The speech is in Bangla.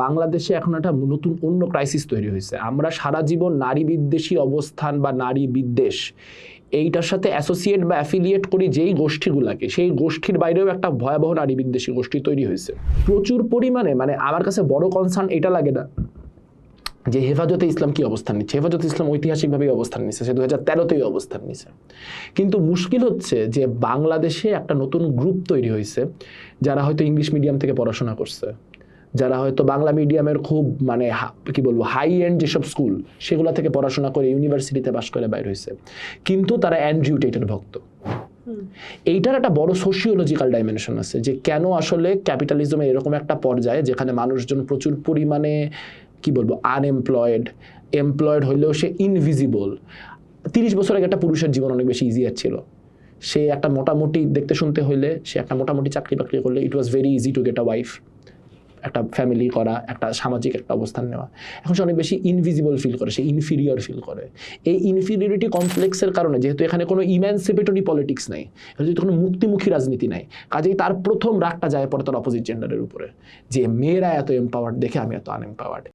বাংলাদেশে এখন একটা নতুন অন্য ক্রাইসিস তৈরি হয়েছে। আমরা সারা জীবন নারী বিদ্বেষী অবস্থান বা নারী বিদ্বেষ এইটার সাথে অ্যাসোসিয়েট বা অ্যাফিলিয়েট করি যেই গোষ্ঠীগুলোকে, সেই গোষ্ঠীর বাইরেও একটা ভয়াবহ নারী বিদ্বেষী গোষ্ঠী তৈরি হয়েছে প্রচুর পরিমাণে। মানে আমার কাছে বড় কনসার্ন এটা লাগে না যে হেফাজতে ইসলাম কি অবস্থান নিচ্ছে। হেফাজতে ইসলাম ঐতিহাসিকভাবেই অবস্থান নিচ্ছে, সে 2013তেই অবস্থান নিচ্ছে। কিন্তু মুশকিল হচ্ছে যে বাংলাদেশে একটা নতুন গ্রুপ তৈরি হয়েছে যারা হয়তো ইংলিশ মিডিয়াম থেকে পড়াশোনা করছে, যারা হয়তো বাংলা মিডিয়ামের খুব মানে কি বলবো হাই এন্ড যেসব স্কুল সেগুলো থেকে পড়াশোনা করে ইউনিভার্সিটিতে পাশ করে বাইর হয়েছে, কিন্তু তারা অ্যান্ড্রিউ টেটের ভক্ত। এইটার একটা বড় সোশিওলজিক্যাল ডাইমেনশন আছে যে কেন আসলে ক্যাপিটালিজমের এরকম একটা পর্যায়ে যেখানে মানুষজন প্রচুর পরিমাণে কি বলবো এমপ্লয়েড হইলেও সে ইনভিজিবল। 30 বছর আগে একটা পুরুষের জীবন অনেক বেশি ইজিয়ার ছিল। সে একটা মোটামুটি দেখতে শুনতে হইলে, সে একটা মোটামুটি চাকরি বাকরি করলে it was very easy to get a wife, একটা ফ্যামিলি করা, একটা সামাজিক একটা অবস্থান নেওয়া। এখন সে অনেক বেশি ইনভিজিবল ফিল করে, সে ইনফিরিয়র ফিল করে। এই ইনফিরিয়রিটি কমপ্লেক্সের কারণে যেহেতু এখানে কোনো ইম্যানসিপেটরি পলিটিক্স নাই, যেহেতু কোনো মুক্তিমুখী রাজনীতি নাই, কাজেই তার প্রথম রাগটা যায় পরে তার অপোজিট জেন্ডারের উপরে যে মেয়েরা এত এম্পাওয়ার্ড দেখে আমি এত আনএম্পাওয়ার্ড।